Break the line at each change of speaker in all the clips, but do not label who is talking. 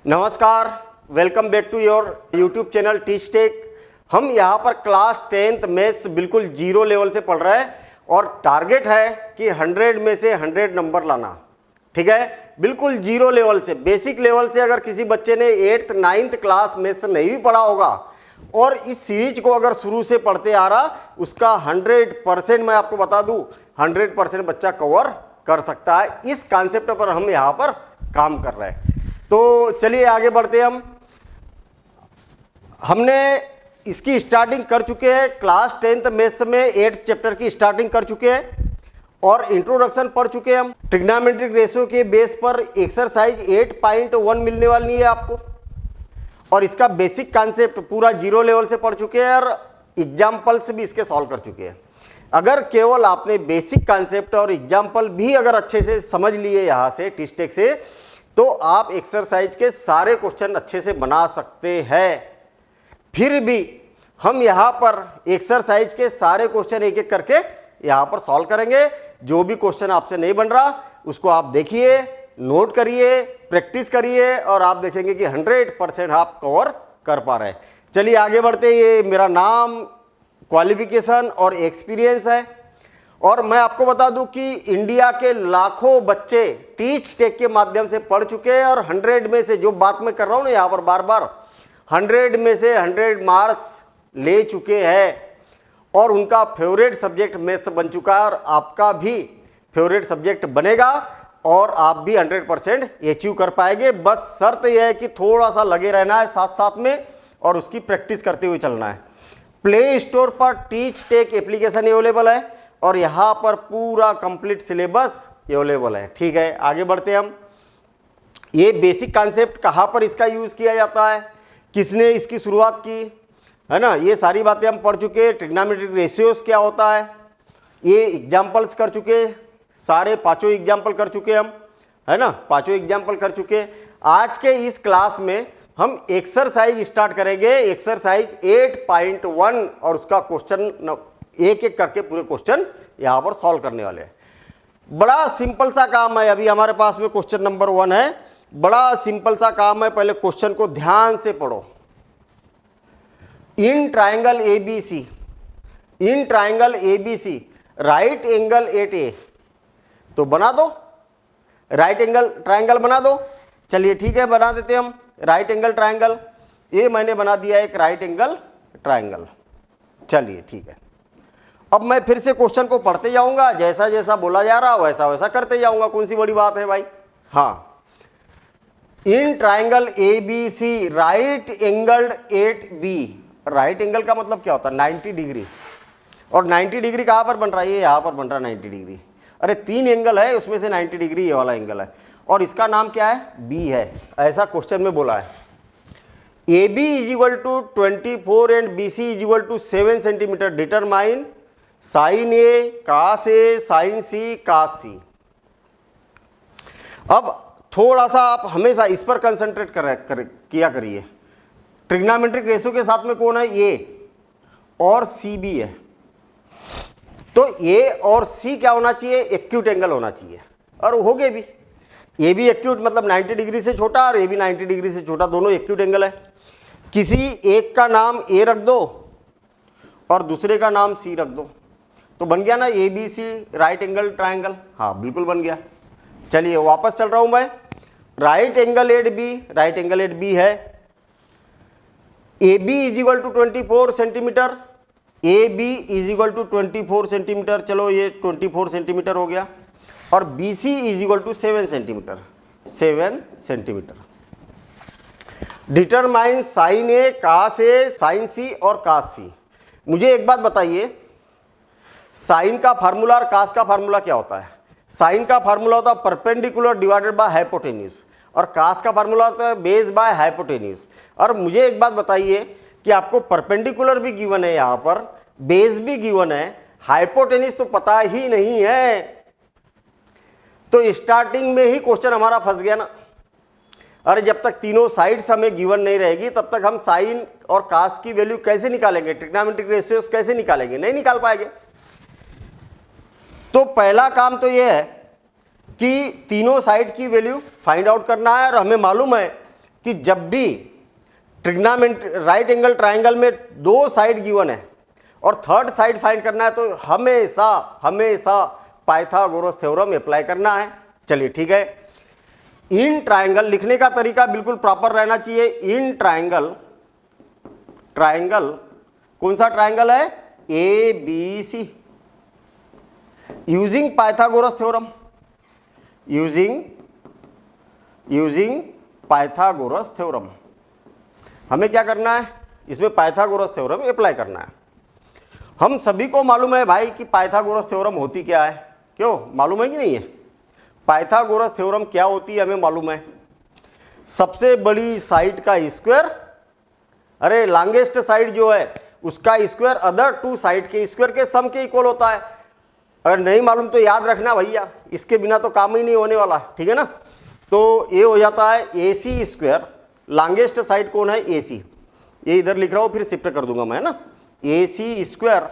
नमस्कार, welcome back to your YouTube channel Teach Tech. हम यहाँ पर क्लास 10th मैथ्स बिल्कुल जीरो लेवल से पढ़ रहे हैं और टारगेट है कि 100 में से 100 नंबर लाना। ठीक है, बिल्कुल जीरो लेवल से, बेसिक लेवल से। अगर किसी बच्चे ने 8th 9th क्लास मैथ्स नहीं भी पढ़ा होगा और इस सीरीज को अगर शुरू से पढ़ते आ रहा, उसका 100% मैं आपको बता दूं 100% बच्चा कवर कर सकता है। इस कॉन्सेप्ट पर हम यहाँ पर काम कर रहे हैं। तो चलिए आगे बढ़ते हैं। हमने इसकी स्टार्टिंग कर चुके हैं, क्लास 10th मैथ्स में 8th चैप्टर की स्टार्टिंग कर चुके हैं और इंट्रोडक्शन पढ़ चुके हैं हम। ट्रिग्नोमेट्रिक रेशियो के बेस पर एक्सरसाइज 8.1 मिलने वाली है आपको और इसका बेसिक कॉन्सेप्ट पूरा जीरो लेवल से पढ़ चुके हैं और एग्जाम्पल्स भी इसके सॉल्व कर चुके हैं। अगर केवल आपने बेसिक कॉन्सेप्ट और एग्जाम्पल भी अगर अच्छे से समझ लिए यहाँ से टीच टेक से, तो आप एक्सरसाइज के सारे क्वेश्चन अच्छे से बना सकते हैं। फिर भी हम यहाँ पर एक्सरसाइज के सारे क्वेश्चन एक एक करके यहाँ पर सॉल्व करेंगे। जो भी क्वेश्चन आपसे नहीं बन रहा उसको आप देखिए, नोट करिए, प्रैक्टिस करिए और आप देखेंगे कि 100% आप कवर कर पा रहे हैं। चलिए आगे बढ़ते। ये मेरा नाम, क्वालिफिकेशन और एक्सपीरियंस है और मैं आपको बता दूं कि इंडिया के लाखों बच्चे टीच टेक के माध्यम से पढ़ चुके हैं और 100 में से, जो बात मैं कर रहा हूं ना यहाँ पर बार बार, 100 में से 100 मार्क्स ले चुके हैं और उनका फेवरेट सब्जेक्ट मैथ्स बन चुका है और आपका भी फेवरेट सब्जेक्ट बनेगा और आप भी 100% अचीव कर पाएंगे। बस शर्त यह है कि थोड़ा सा लगे रहना है साथ साथ में और उसकी प्रैक्टिस करते हुए चलना है। प्ले स्टोर पर टीच टेक एप्लीकेशन अवेलेबल है और यहाँ पर पूरा कंप्लीट सिलेबस अवेलेबल है। ठीक है, आगे बढ़ते हैं हम। ये बेसिक कॉन्सेप्ट कहाँ पर इसका यूज़ किया जाता है, किसने इसकी शुरुआत की, है ना, ये सारी बातें हम पढ़ चुके हैं। ट्रिग्नोमेट्रिक रेशियोज क्या होता है, ये एग्जाम्पल्स कर चुके, सारे पाँचों एग्जाम्पल कर चुके हम, है ना, पाँचों एग्जाम्पल कर चुके। आज के इस क्लास में हम एक्सरसाइज स्टार्ट करेंगे, एक्सरसाइज 8.1 और उसका क्वेश्चन एक एक करके पूरे क्वेश्चन यहाँ पर सॉल्व करने वाले हैं। बड़ा सिंपल सा काम है। अभी हमारे पास में क्वेश्चन नंबर 1 है, बड़ा सिंपल सा काम है। पहले क्वेश्चन को ध्यान से पढ़ो। In triangle ABC, in triangle ABC right angle at A, तो बना दो, राइट एंगल ट्राइंगल बना दो। चलिए ठीक है, बना देते हम राइट एंगल ट्राइंगल। ये मैंने बना दिया एक राइट एंगल ट्राइंगल। चलिए ठीक है, अब मैं फिर से क्वेश्चन को पढ़ते जाऊंगा, जैसा जैसा बोला जा रहा वैसा वैसा करते जाऊंगा। कौन सी बड़ी बात है भाई। हाँ, in triangle A B C right angled at B. Right angle का मतलब क्या होता है, 90 डिग्री। और 90 डिग्री कहाँ पर बन रहा है, ये यहाँ पर बन रहा है 90 डिग्री। अरे 3 एंगल है, उसमें से 90 डिग्री ये वाला एंगल है और इसका नाम क्या है, बी है। ऐसा क्वेश्चन में बोला है। A B is equal to 24 and B C is equal to 7 centimeter. Determine sine A cos A sine C cos C. अब थोड़ा सा आप हमेशा इस पर कंसंट्रेट किया करिए। ट्रिग्नोमेट्रिक रेशियो के साथ में कौन है, ए और सी भी है। तो ए और सी क्या होना चाहिए, एक्यूट एंगल होना चाहिए और हो गए भी। ए भी एक्यूट मतलब 90 डिग्री से छोटा और ए भी 90 डिग्री से छोटा, दोनों एक्यूट एंगल है। किसी एक का नाम ए रख दो और दूसरे का नाम सी रख दो, तो बन गया ना A B C right angle triangle. हाँ बिल्कुल बन गया। चलिए वापस चल रहा हूं मैं। Right angle at B, right angle at B है। A B is equal to 24 centimeter, A B is equal to 24 centimeter. चलो ये 24 सेंटीमीटर हो गया। और B C is equal to 7 centimeter, 7 centimeter. Determine sine A cos A sine C और cos सी। मुझे एक बात बताइए, साइन का फार्मूला और कास का फार्मूला क्या होता है। साइन का फार्मूला होता है परपेंडिकुलर डिवाइडेड बाय हाइपोटेन्यूज और कास का फार्मूला होता है बेस बाय हाइपोटेन्यूज। और मुझे एक बात बताइए कि आपको परपेंडिकुलर भी गिवन है, यहाँ पर बेस भी गिवन है, हाइपोटेन्यूज तो पता ही नहीं है। तो स्टार्टिंग में ही क्वेश्चन हमारा फंस गया ना। अरे जब तक तीनों साइड्स हमें गिवन नहीं रहेगी तब तक हम साइन और कास की वैल्यू कैसे निकालेंगे, ट्रिग्नोमेट्रिक रेशियोज कैसे निकालेंगे, नहीं निकाल पाएंगे। तो पहला काम तो यह है कि तीनों साइड की वैल्यू फाइंड आउट करना है और हमें मालूम है कि जब भी राइट एंगल ट्राइंगल में 2 साइड गिवन है और थर्ड साइड फाइंड करना है तो हमेशा हमेशा पाइथागोरस थ्योरम अप्लाई करना है। चलिए ठीक है, इन ट्राइंगल लिखने का तरीका बिल्कुल प्रॉपर रहना चाहिए। इन ट्राइंगल कौन सा ट्राइंगल है? A B C, using Pythagoras theorem, using Pythagoras theorem. हमें क्या करना है? इसमें पाइथागोरस थ्योरम अप्लाई करना है। हम सभी को मालूम है भाई कि पाइथागोरस थ्योरम होती क्या है, क्यों मालूम है कि नहीं है? पाइथागोरस थ्योरम क्या होती है हमें मालूम है। सबसे बड़ी साइड का स्क्वायर, अरे लॉन्गेस्ट साइड जो है उसका स्क्वायर अदर 2 साइड के स्क्वायर के सम के इक्वल होता है। अगर नहीं मालूम तो याद रखना भैया, इसके बिना तो काम ही नहीं होने वाला, ठीक है ना। तो ये हो जाता है ए सी स्क्वायर, लॉन्गेस्ट साइड कौन है? ए सी। ये इधर लिख रहा हूँ, फिर शिफ्ट कर दूंगा मैं, है ना। A C square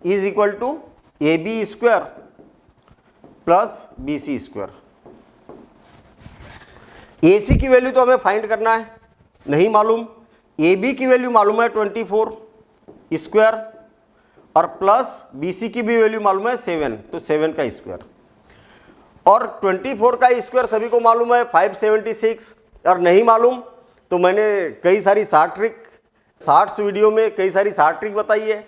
is equal to A B square plus B C square. A C की वैल्यू तो हमें फाइंड करना है, नहीं मालूम। ए बी की वैल्यू मालूम है 24 स्क्वायर और प्लस बी सी की भी वैल्यू मालूम है 7, तो 7 का स्क्वायर। और 24 का स्क्वायर सभी को मालूम है 576। और नहीं मालूम तो मैंने कई सारी शॉर्ट्स वीडियो में कई सारी शॉर्ट ट्रिक बताई है,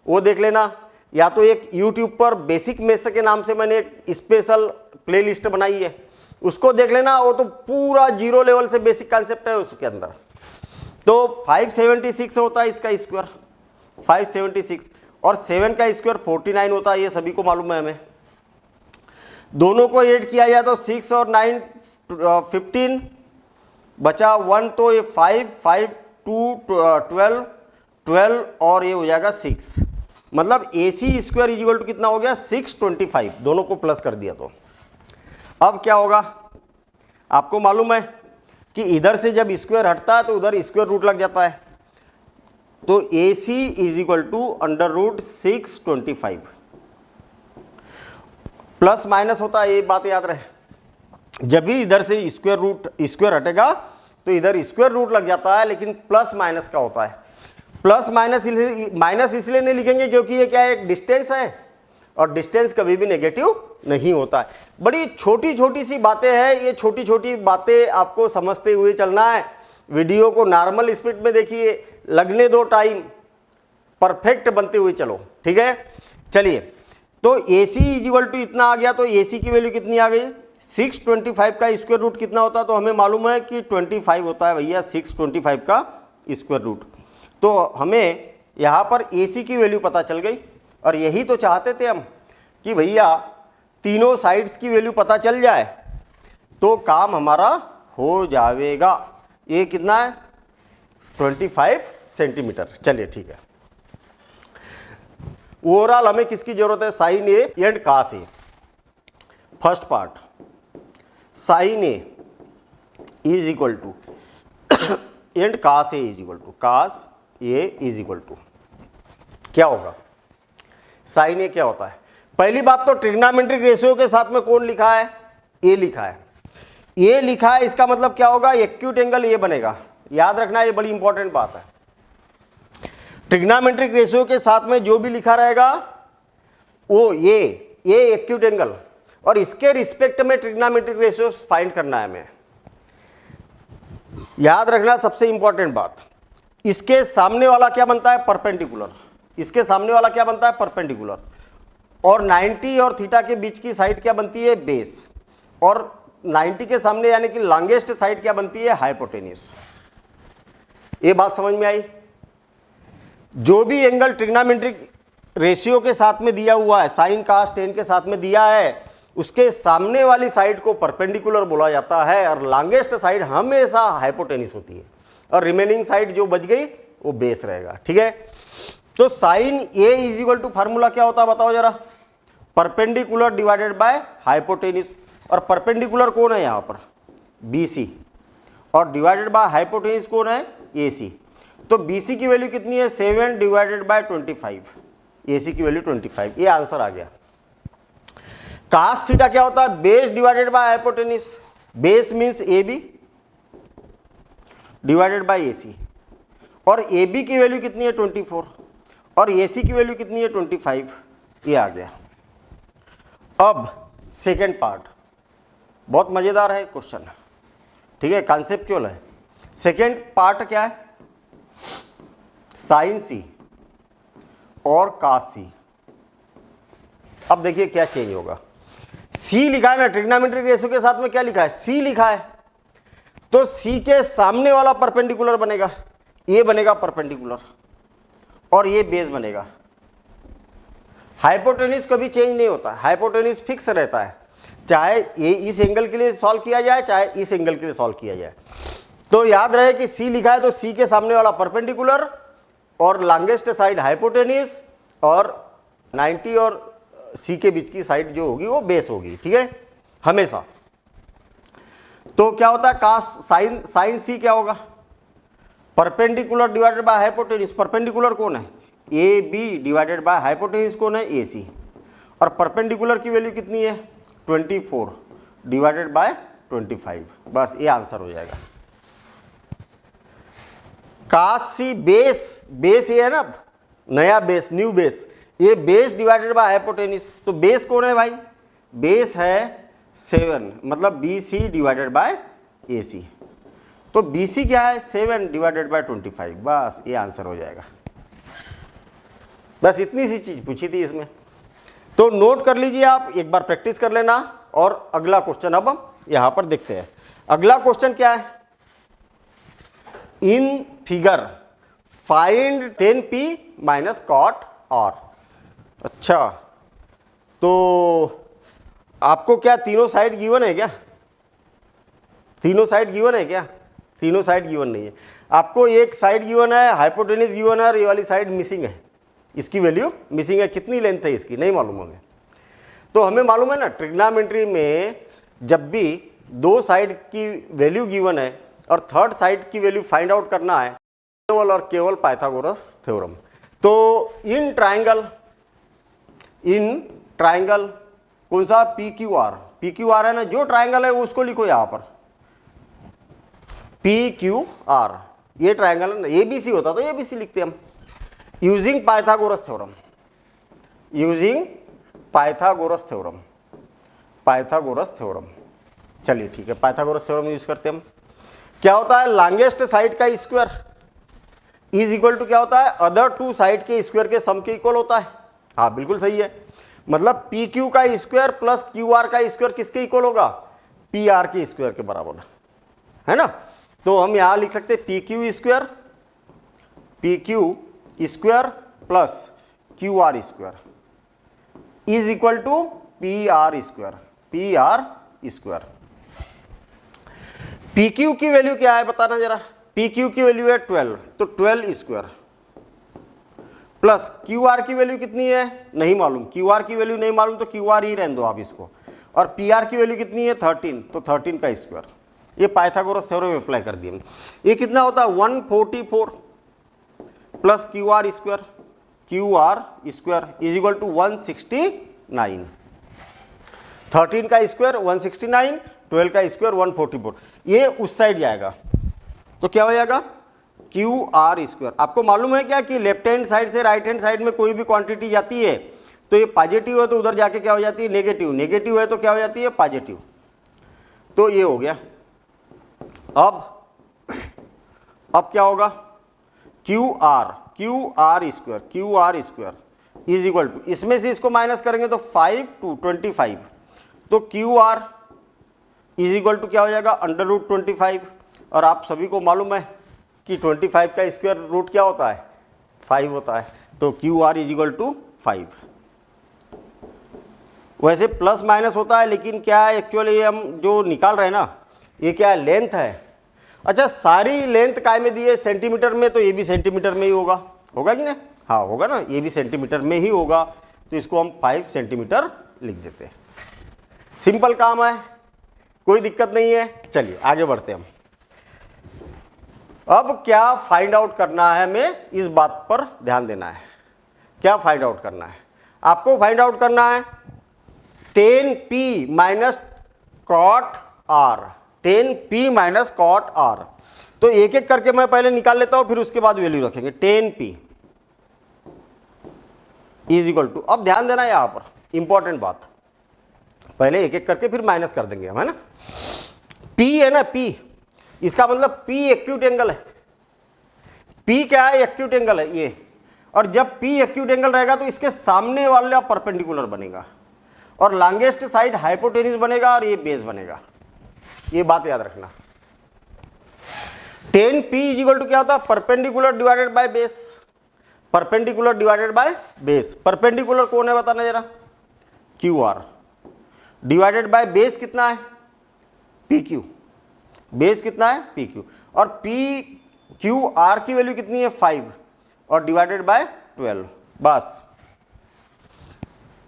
वो देख लेना। या तो एक यूट्यूब पर बेसिक मैथ्स के नाम से मैंने एक स्पेशल प्लेलिस्ट बनाई है, उसको देख लेना। वो तो पूरा 0 लेवल से बेसिक कॉन्सेप्ट है उसके अंदर। तो 576 होता है इसका स्क्वायर, 576, और 7 का स्क्वायर 49 होता है, ये सभी को मालूम है हमें। दोनों को ऐड किया जाए तो 6 और 9 15 बचा 1, तो ये 5 2 12 12 और ये हो जाएगा 6। मतलब ए C square is equal to कितना हो गया? 625। दोनों को प्लस कर दिया तो अब क्या होगा आपको मालूम है कि इधर से जब स्क्वायर हटता है तो उधर स्क्वायर रूट लग जाता है। तो A C is equal to √625। Plus minus होता है, ये बात याद रहे। जब भी इधर से स्क्वायर हटेगा तो इधर स्क्वायर रूट लग जाता है, लेकिन प्लस माइनस का होता है। प्लस माइनस इसलिए नहीं लिखेंगे क्योंकि ये क्या है? एक डिस्टेंस है, और डिस्टेंस कभी भी नेगेटिव नहीं होता है। बड़ी छोटी छोटी सी बातें हैं, ये छोटी छोटी बातें आपको समझते हुए चलना है। वीडियो को नॉर्मल स्पीड में देखिए, लगने दो टाइम, परफेक्ट बनते हुए चलो, ठीक है। चलिए, तो A C is equal to इतना आ गया, तो ए सी की वैल्यू कितनी आ गई? 625 का स्क्वायर रूट कितना होता है? तो हमें मालूम है कि 25 होता है भैया, 625 का स्क्वायर रूट। तो हमें यहाँ पर ए सी की वैल्यू पता चल गई, और यही तो चाहते थे हम कि भैया तीनों साइड्स की वैल्यू पता चल जाए तो काम हमारा हो जाएगा। ये कितना है? 25 सेंटीमीटर। चलिए ठीक है। ओवरऑल हमें किसकी जरूरत है? Sine A and cos A. First part, sine A is equal to and cos A is equal to, cos A is equal to क्या होगा? साइन ए क्या होता है? पहली बात तो ट्रिग्नोमेट्रिक रेशियो के साथ में कौन लिखा है? ए लिखा है। ए लिखा है, इसका मतलब क्या होगा? एक्यूट एंगल ये बनेगा। याद रखना, ये बड़ी इंपॉर्टेंट बात है। ट्रिग्नोमेट्रिक रेशियो के साथ में जो भी लिखा रहेगा वो ये एक्यूट एंगल, और इसके रिस्पेक्ट में ट्रिग्नोमेट्रिक रेशियो फाइंड करना है हमें। याद रखना सबसे इंपॉर्टेंट बात, इसके सामने वाला क्या बनता है? परपेंडिकुलर। इसके सामने वाला क्या बनता है? परपेंडिकुलर। और 90 और थीटा के बीच की साइड क्या बनती है? बेस। और 90 के सामने यानी कि लॉन्गेस्ट साइड क्या बनती है? हाइपोटेन्यूस। ये बात समझ में आई? जो भी एंगल ट्रिग्नोमेट्रिक रेशियो के साथ में दिया हुआ है, साइन कास टेन के साथ में दिया है, उसके सामने वाली साइड को परपेंडिकुलर बोला जाता है, और लॉन्गेस्ट साइड हमेशा हाइपोटेन्यूस होती है, और रिमेनिंग साइड जो बच गई वो बेस रहेगा, ठीक है। तो sine A is equal to formula क्या होता है बताओ जरा? Perpendicular divided by hypotenuse. और परपेंडिकुलर कौन है यहाँ पर? B C. और डिवाइडेड बाय हाइपोटेन्यूस कौन है? ए सी। तो बी सी की वैल्यू कितनी है? 7 डिवाइडेड बाय 25। ए सी की वैल्यू 25। ये आंसर आ गया। कास थीटा क्या होता है? Base divided by hypotenuse. Base means A B, divided by A C, और ए बी की वैल्यू कितनी है 24 और ए सी की वैल्यू कितनी है 25, ये आ गया। अब सेकेंड पार्ट बहुत मज़ेदार है क्वेश्चन, ठीक है, कॉन्सेप्चुअल है। सेकेंड पार्ट क्या है, साइन सी और कास सी। अब देखिए क्या चेंज होगा, सी लिखा है ना, ट्रिग्नोमेट्रिक रेशियो के साथ में क्या लिखा है, सी लिखा है, तो सी के सामने वाला परपेंडिकुलर बनेगा, ये बनेगा परपेंडिकुलर और ये बेस बनेगा। हाइपोटेन्यूज कभी चेंज नहीं होता, हाइपोटेन्यूज फिक्स रहता है, चाहे ये इस एंगल के लिए सॉल्व किया जाए चाहे इस एंगल के लिए सॉल्व किया जाए। तो याद रहे कि सी लिखा है तो सी के सामने वाला परपेंडिकुलर और लॉन्गेस्ट साइड हाइपोटेन्यूज और 90 और सी के बीच की साइड जो होगी वो बेस होगी, ठीक है, हमेशा। तो क्या होता है कास साइन सी क्या होगा, perpendicular divided by hypotenuse. Perpendicular कौन है, A B divided by hypotenuse कौन है, ए सी, और परपेंडिकुलर की वैल्यू कितनी है 24 डिवाइडेड बाय 25, बस ये आंसर हो जाएगा। कास सी बेस, बेस ये है ना, नया बेस, न्यू बेस, ये बेस डिवाइडेड बाय हाइपोटेन्यूज, तो बेस कौन है भाई, बेस है 7, मतलब B C divided by A सी, तो बी सी क्या है 7 डिवाइडेड बाय 25, बस ये आंसर हो जाएगा। बस इतनी सी चीज पूछी थी इसमें, तो नोट कर लीजिए आप, एक बार प्रैक्टिस कर लेना। और अगला क्वेश्चन अब हम यहां पर देखते हैं। अगला क्वेश्चन क्या है, in figure find 10p minus cot R. अच्छा, तो आपको क्या तीनों साइड गिवन है क्या, तीनों साइड गिवन है क्या, तीनों साइड गिवन नहीं है, आपको एक साइड गिवन है, हाइपोटेन्यूज गिवन है और ये वाली साइड मिसिंग है, इसकी वैल्यू मिसिंग है, कितनी लेंथ है इसकी नहीं मालूम हमें। तो हमें मालूम है ना ट्रिग्नोमेट्री में जब भी दो साइड की वैल्यू गिवन है और थर्ड साइड की वैल्यू फाइंड आउट करना है, केवल और केवल पाइथागोरस थ्योरम। तो इन ट्राइंगल कौन सा, P Q R, P Q R है ना, जो ट्राइंगल है उसको लिखो यहां पर पी क्यू आर, ये ट्राइंगल है ना, एबीसी होता तो एबीसी लिखते हम, using Pythagoras theorem, using Pythagoras theorem, Pythagoras theorem. चलिए ठीक है, पाइथागोरस थ्योरम यूज करते हम। क्या होता है, लॉन्गेस्ट साइड का स्क्वायर इज इक्वल टू क्या होता है, अदर टू साइड के स्क्वायर के सम के इक्वल होता है। हाँ बिल्कुल सही है, मतलब पी क्यू का स्क्वायर प्लस क्यू आर का स्क्वायर किसके इक्वल होगा, पी आर के स्क्वायर के बराबर है ना। तो हम यहां लिख सकते हैं P Q square plus Q R square is equal to P R square, P R square. P Q की वैल्यू क्या है बताना जरा, पी क्यू की वैल्यू है 12, तो 12 स्क्वायर प्लस क्यू आर की वैल्यू कितनी है नहीं मालूम, क्यू आर की वैल्यू नहीं मालूम तो क्यू आर ही रहने दो आप इसको, और पी आर की वैल्यू कितनी है 13, तो 13 का स्क्वायर। ये पाइथागोरस थ्योरम में अप्लाई कर दिए। ये कितना होता है 144 plus Q R square is equal to 169, 13 का स्क्वायर 169, 12 का स्क्वायर 144, ये उस साइड जाएगा तो क्या हो जाएगा क्यू आर स्क्वायर। आपको मालूम है क्या कि लेफ्ट हैंड साइड से राइट हैंड साइड में कोई भी क्वांटिटी जाती है तो ये पॉजिटिव है तो उधर जाके क्या हो जाती है नेगेटिव, नेगेटिव है तो क्या हो जाती है पॉजिटिव। तो ये हो गया। अब क्या होगा Q R square is equal to, इसमें से इसको माइनस करेंगे तो 5 to 25, तो Q R is equal to क्या हो जाएगा √25, और आप सभी को मालूम है कि 25 का स्क्वायर रूट क्या होता है 5 होता है, तो Q R is equal to 5। वैसे प्लस माइनस होता है लेकिन क्या है एक्चुअली हम जो निकाल रहे हैं ना ये क्या है लेंथ है। अच्छा सारी लेंथ काय में दी है सेंटीमीटर में, तो ये भी सेंटीमीटर में ही होगा, होगा कि नहीं, हाँ होगा ना, ये भी सेंटीमीटर में ही होगा, तो इसको हम 5 सेंटीमीटर लिख देते हैं। सिंपल काम है, कोई दिक्कत नहीं है। चलिए आगे बढ़ते हैं हम। अब क्या फाइंड आउट करना है हमें, इस बात पर ध्यान देना है। क्या फाइंड आउट करना है आपको, फाइंड आउट करना है 10p minus cot R, 10p minus cot R. तो एक एक करके मैं पहले निकाल लेता हूं, फिर उसके बाद वैल्यू रखेंगे। 10p इज इक्वल टू, अब ध्यान देना यहां पर इंपॉर्टेंट बात, पहले एक एक करके फिर माइनस कर देंगे हम, है ना। p है ना, p, इसका मतलब p एक्यूट एंगल है। p क्या है? एक्यूट एंगल है ये। और जब p एक्यूट एंगल रहेगा तो इसके सामने वाला परपेंडिकुलर बनेगा और लॉन्गेस्ट साइड हाइपोटेन्यूज बनेगा और ये बेस बनेगा, ये बात याद रखना। 10p इज इक्वल टू क्या होता है? Perpendicular divided by base, perpendicular divided by base. Perpendicular कौन है बताना जरा? QR डिवाइडेड बाय बेस कितना है? PQ, बेस कितना है? PQ, और PQR की वैल्यू कितनी है? 5 और डिवाइडेड बाय 12, बस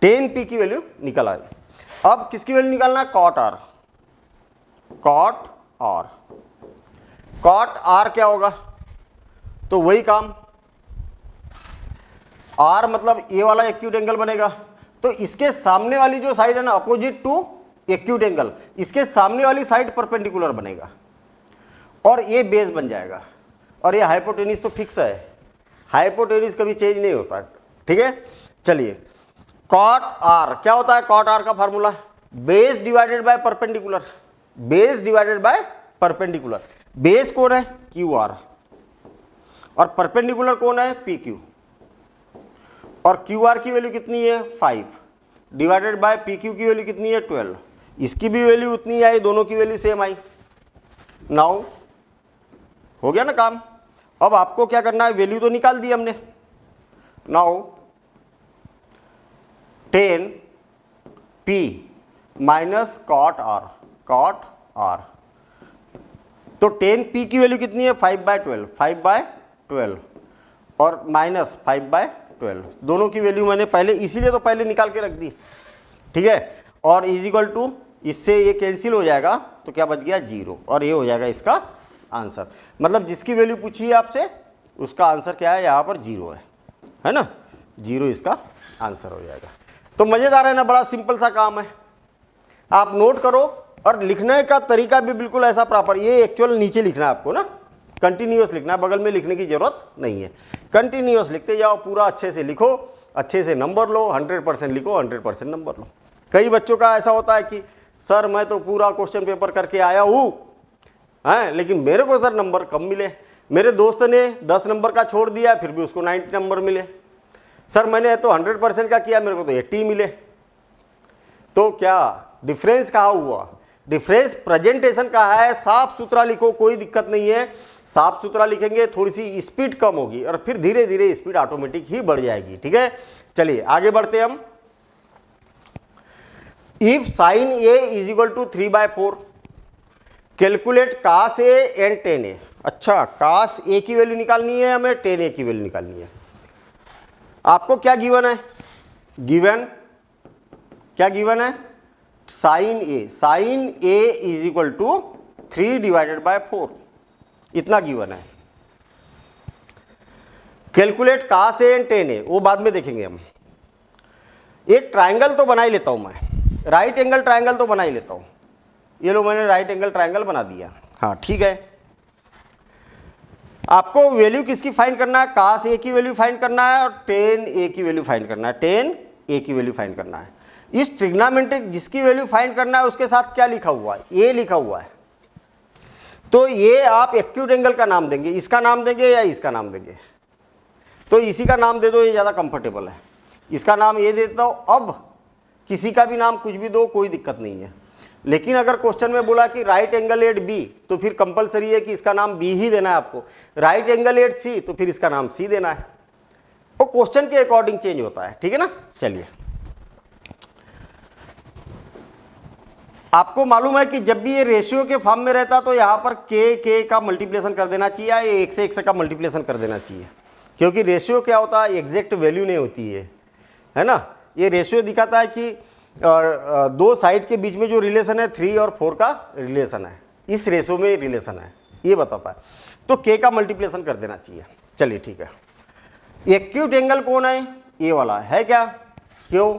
10p की वैल्यू निकल आई। अब किसकी वैल्यू निकालना है? cot R, cot R, cot R क्या होगा? तो वही काम, R मतलब ये वाला एक्यूट एंगल बनेगा, तो इसके सामने वाली जो साइड है ना, अपोजिट टू एक्यूट एंगल, इसके सामने वाली साइड परपेंडिकुलर बनेगा और ये बेस बन जाएगा। और ये हाइपोटेन्यूज तो फिक्स है, हाइपोटेन्यूज कभी चेंज नहीं होता, ठीक है। चलिए, cot R क्या होता है? cot R का formula base divided by perpendicular, base divided by perpendicular. Base कौन है? QR, और परपेंडिकुलर कौन है? PQ, और QR की वैल्यू कितनी है? 5 डिवाइडेड बाय PQ की वैल्यू कितनी है? 12, इसकी भी वैल्यू उतनी आई, दोनों की वैल्यू सेम आई। नाउ हो गया ना काम। अब आपको क्या करना है? वैल्यू तो निकाल दी हमने। Now 10p minus cot R, cot R, तो 10p की वैल्यू कितनी है? 5/12, 5/12 और माइनस 5/12, दोनों की वैल्यू मैंने पहले, इसीलिए तो पहले निकाल के रख दी, ठीक है। और इज इक्वल टू, इससे ये कैंसिल हो जाएगा तो क्या बच गया? 0, और ये हो जाएगा इसका आंसर। मतलब जिसकी वैल्यू पूछी है आपसे उसका आंसर क्या है? यहाँ पर 0 है ना, 0 इसका आंसर हो जाएगा। तो मज़ेदार है ना, बड़ा सिंपल सा काम है। आप नोट करो, और लिखने का तरीका भी बिल्कुल ऐसा प्रॉपर, ये एक्चुअल नीचे लिखना है आपको ना, कंटिन्यूअस लिखना है, बगल में लिखने की जरूरत नहीं है। कंटिन्यूअस लिखते जाओ, पूरा अच्छे से लिखो, अच्छे से नंबर लो, 100% लिखो, 100% नंबर लो। कई बच्चों का ऐसा होता है कि सर मैं तो पूरा क्वेश्चन पेपर करके आया हूँ, हैं, लेकिन मेरे को सर नंबर कम मिले, मेरे दोस्त ने 10 नंबर का छोड़ दिया फिर भी उसको 90 नंबर मिले, सर मैंने तो 100% का किया मेरे को तो 80 मिले। तो क्या डिफरेंस कहाँ हुआ? डिफरेंस प्रेजेंटेशन का है। साफ सुथरा लिखो, कोई दिक्कत नहीं है, साफ सुथरा लिखेंगे, थोड़ी सी स्पीड कम होगी और फिर धीरे धीरे स्पीड ऑटोमेटिक ही बढ़ जाएगी, ठीक है। चलिए आगे बढ़ते हम। If sine A is equal to 3/4, calculate cos A and tan A। अच्छा, cos A की वैल्यू निकालनी है हमें, tan A की वैल्यू निकालनी है। आपको क्या गिवन है? गिवन क्या गिवन है? Sine A, sine A is equal to 3/4, इतना गिवन है। Calculate cos A and tan A, वो बाद में देखेंगे हम। एक ट्राइंगल तो बना ही लेता हूं मैं, राइट एंगल ट्राइंगल तो बना ही लेता हूं। ये लो मैंने राइट एंगल ट्राइंगल बना दिया, हाँ ठीक है। आपको वैल्यू किसकी फाइंड करना है? cos A की वैल्यू फाइंड करना है और tan A की वैल्यू फाइंड करना है, tan A की वैल्यू फाइंड करना है। इस ट्रिग्नोमेट्रिक जिसकी वैल्यू फाइंड करना है उसके साथ क्या लिखा हुआ है? A लिखा हुआ है। तो ये आप एक्यूट एंगल का नाम देंगे, इसका नाम देंगे या इसका नाम देंगे? तो इसी का नाम दे दो, ये ज़्यादा कंफर्टेबल है। इसका नाम ये देता हूँ, अब किसी का भी नाम कुछ भी दो, कोई दिक्कत नहीं है। लेकिन अगर क्वेश्चन में बोला कि राइट एंगल एट बी, तो फिर कंपलसरी है कि इसका नाम बी ही देना है आपको। राइट एंगल एट सी, तो फिर इसका नाम सी देना है। वो क्वेश्चन के अकॉर्डिंग चेंज होता है, ठीक है ना। चलिए, आपको मालूम है कि जब भी ये रेशियो के फॉर्म में रहता तो यहाँ पर के का मल्टीप्लिकेशन कर देना चाहिए, या एक से एक से का मल्टीप्लिकेशन कर देना चाहिए, क्योंकि रेशियो क्या होता है? एग्जैक्ट वैल्यू नहीं होती है ना। ये रेशियो दिखाता है कि दो साइड के बीच में जो रिलेशन है 3 और 4 का रिलेशन है, इस रेशियो में रिलेशन है, ये बताता है। तो के का मल्टीप्लिकेशन कर देना चाहिए। चलिए ठीक है। एक्यूट एंगल कौन है? ये वाला है क्या? क्यों?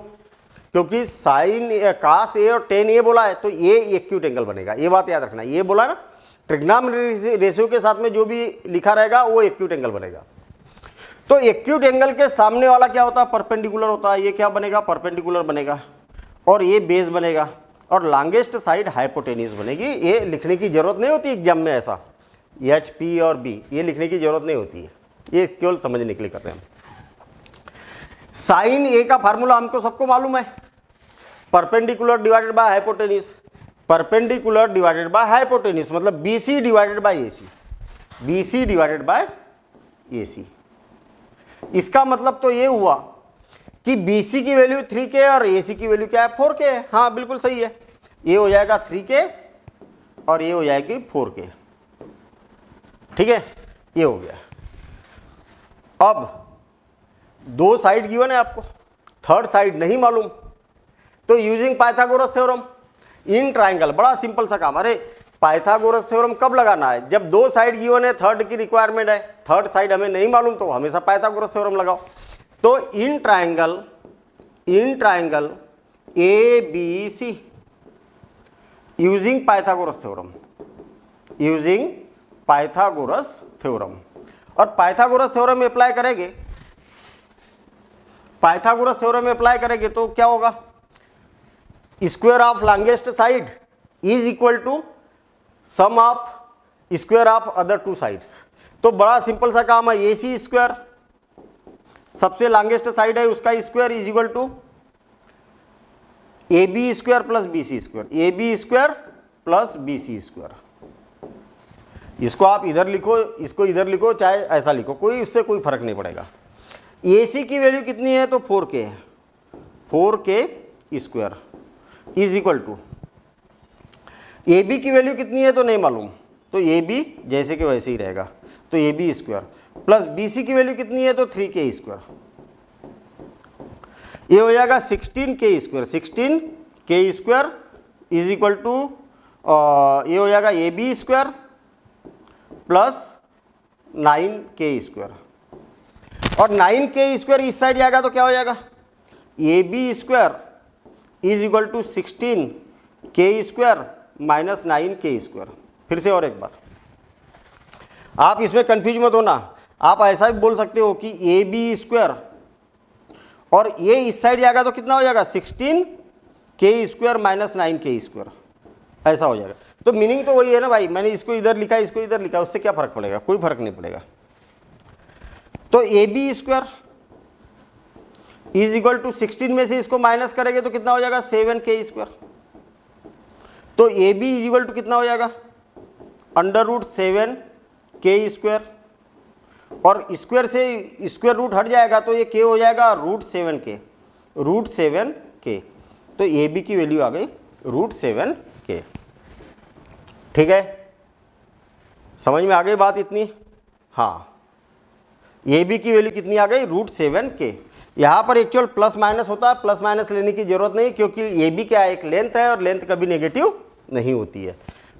क्योंकि साइन cos A और tan A बोला है, तो ये एक्यूट एंगल बनेगा, ये बात याद रखना। ये बोला ना, ट्रिग्नोमेट्रिक रेशियो के साथ में जो भी लिखा रहेगा वो एक्यूट एंगल बनेगा। तो एक्यूट एंगल के सामने वाला क्या होता है, परपेंडिकुलर होता है। ये क्या बनेगा, परपेंडिकुलर बनेगा, और ये बेस बनेगा, और लॉन्गेस्ट साइड हाइपोटेन्यूज बनेगी। ये लिखने की जरूरत नहीं होती एग्जाम में, ऐसा एच पी और बी ये लिखने की जरूरत नहीं होती है, ये केवल समझने के लिए कर रहे हैं हम। साइन ए का फार्मूला हमको सबको मालूम है, perpendicular divided by hypotenuse, perpendicular divided by hypotenuse मतलब BC divided by AC, BC divided by AC. इसका मतलब तो ये हुआ कि BC की वैल्यू 3K और AC की वैल्यू क्या है, 4K है। हाँ बिल्कुल सही है, ये हो जाएगा 3K और ये हो जाएगी 4K। ठीक है, ये हो गया। अब दो साइड गिवन है आपको, थर्ड साइड नहीं मालूम, तो using Pythagoras theorem in triangle, बड़ा सिंपल सा काम। अरे पाइथागोरस थ्योरम कब लगाना है, जब दो साइड गिवन है, थर्ड की रिक्वायरमेंट है, थर्ड साइड हमें नहीं मालूम तो हमेशा पाइथागोरस थ्योरम लगाओ। तो in triangle ABC using Pythagoras theorem, using Pythagoras theorem, और पाइथागोरस थ्योरम अप्लाई करेंगे, पाइथागोरस थ्योरम अप्लाई करेंगे तो क्या होगा, square of longest side is equal to sum of square of other two sides. तो बड़ा सिंपल सा काम है, AC स्क्वायर सबसे लॉन्गेस्ट साइड है उसका square is equal to AB square plus BC square, AB square plus BC square. इसको आप इधर लिखो, इसको इधर लिखो, चाहे ऐसा लिखो, कोई उससे कोई फर्क नहीं पड़ेगा। AC की वैल्यू कितनी है तो 4K है, 4K square is equal to AB की वैल्यू कितनी है तो नहीं मालूम, तो AB जैसे कि वैसे ही रहेगा, तो AB स्क्वायर प्लस BC की वैल्यू कितनी है तो 3K स्क्वायर, ये हो जाएगा 16K square, 16K square is equal to ये हो जाएगा AB square plus 9K square, और 9K स्क्वायर इस साइड जाएगा तो क्या हो जाएगा, AB square is equal to 16K square minus 9K square. फिर से और एक बार, आप इसमें कंफ्यूज मत होना, आप ऐसा भी बोल सकते हो कि AB स्क्वायर और ये इस साइड जाएगा तो कितना हो जाएगा, 16K square minus 9K square, ऐसा हो जाएगा। तो मीनिंग तो वही है ना भाई, मैंने इसको इधर लिखा, इसको इधर लिखा, उससे क्या फर्क पड़ेगा, कोई फर्क नहीं पड़ेगा। तो AB square is equal to 16 में से इसको माइनस करेंगे तो कितना हो जाएगा, 7K स्क्वायर। तो AB इज इक्वल टू कितना हो जाएगा, अंडर रूट 7K स्क्वायर, और स्क्वायर से स्क्वायर रूट हट जाएगा तो ये K हो जाएगा रूट 7K, रूट 7K। तो AB की वैल्यू आ गई रूट 7K। ठीक है, समझ में आ गई बात इतनी। हाँ, AB की वैल्यू कितनी आ गई, रूट 7K। यहाँ पर एक्चुअल प्लस माइनस होता है, प्लस माइनस लेने की जरूरत नहीं, क्योंकि AB क्या है, एक लेंथ है, और लेंथ कभी नेगेटिव नहीं होती है।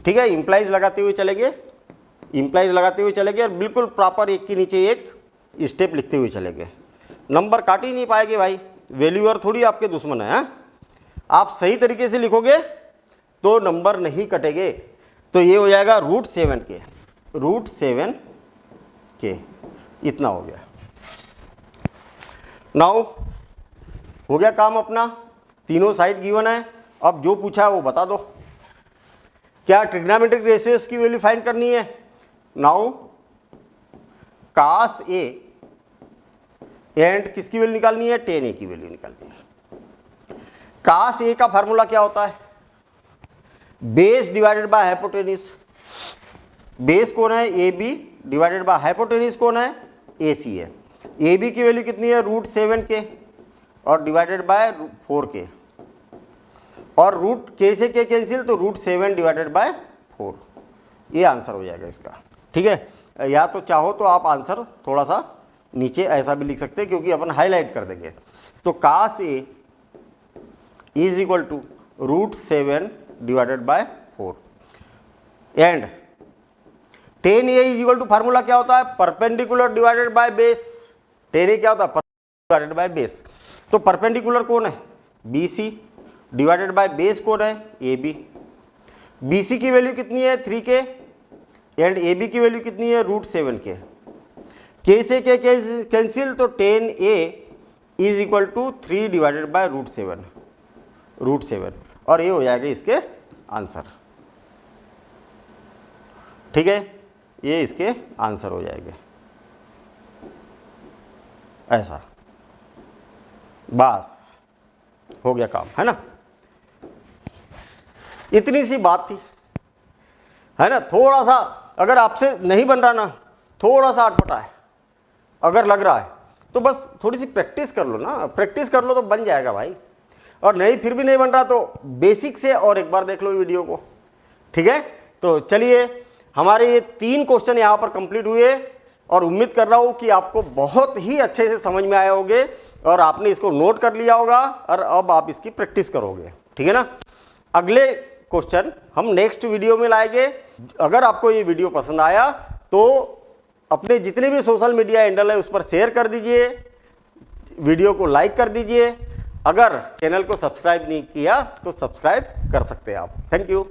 ठीक है, इंप्लाइज लगाते हुए चलेंगे, इंप्लाइज लगाते हुए चलेंगे, और बिल्कुल प्रॉपर एक के नीचे एक स्टेप लिखते हुए चलेंगे। नंबर काट ही नहीं पाएंगे भाई, वैल्यूअर थोड़ी आपके दुश्मन है। आप सही तरीके से लिखोगे तो नंबर नहीं कटेंगे। तो ये हो जाएगा रूट 7K, रूट 7K, इतना हो गया। नाउ हो गया काम अपना, तीनों साइड गिवन है। अब जो पूछा है वो बता दो, क्या ट्रिग्नोमेट्रिक रेशियोज की वैल्यू फाइंड करनी है। नाउ cos A एंड किसकी वैल्यू निकालनी है, tan A की वैल्यू निकालनी है। cos A का फार्मूला क्या होता है, base divided by hypotenuse. Base कौन है, AB डिवाइडेड बाय हाइपोटेन्यूज कौन है, AC है। AB की वैल्यू कितनी है, रूट 7K और डिवाइडेड बाय 4K, और रूट K से K कैंसिल तो रूट 7 डिवाइडेड बाय 4, ये आंसर हो जाएगा इसका। ठीक है, या तो चाहो तो आप आंसर थोड़ा सा नीचे ऐसा भी लिख सकते हैं, क्योंकि अपन हाईलाइट कर देंगे। तो cos A is equal to root 7 divided by 4 and tan A is equal to formula क्या होता है, perpendicular divided by base. tan A क्या होता है, परपेंडिकुलर डिवाइडेड बाय बेस। तो परपेंडिकुलर कौन है, BC डिवाइडेड बाय बेस कौन है, AB। BC की वैल्यू कितनी है, 3K एंड ए बी की वैल्यू कितनी है, √7 के से के कैंसिल, तो 10a is equal to 3 divided by √7 और ये हो जाएगा इसके आंसर। ठीक है, ये इसके आंसर हो जाएंगे ऐसा। बस हो गया काम, है ना। इतनी सी बात थी, है ना। थोड़ा सा अगर आपसे नहीं बन रहा ना, थोड़ा सा अटपटा है अगर लग रहा है, तो बस थोड़ी सी प्रैक्टिस कर लो ना, प्रैक्टिस कर लो तो बन जाएगा भाई। और नहीं, फिर भी नहीं बन रहा तो बेसिक से और एक बार देख लो वीडियो को। ठीक है, तो चलिए, हमारे ये 3 क्वेश्चन यहाँ पर कंप्लीट हुए और उम्मीद कर रहा हूँ कि आपको बहुत ही अच्छे से समझ में आए होंगे और आपने इसको नोट कर लिया होगा और अब आप इसकी प्रैक्टिस करोगे। ठीक है ना। अगले क्वेश्चन हम नेक्स्ट वीडियो में लाएंगे। अगर आपको ये वीडियो पसंद आया तो अपने जितने भी सोशल मीडिया हैंडल है उस पर शेयर कर दीजिए, वीडियो को लाइक कर दीजिए। अगर चैनल को सब्सक्राइब नहीं किया तो सब्सक्राइब कर सकते हैं आप। Thank you.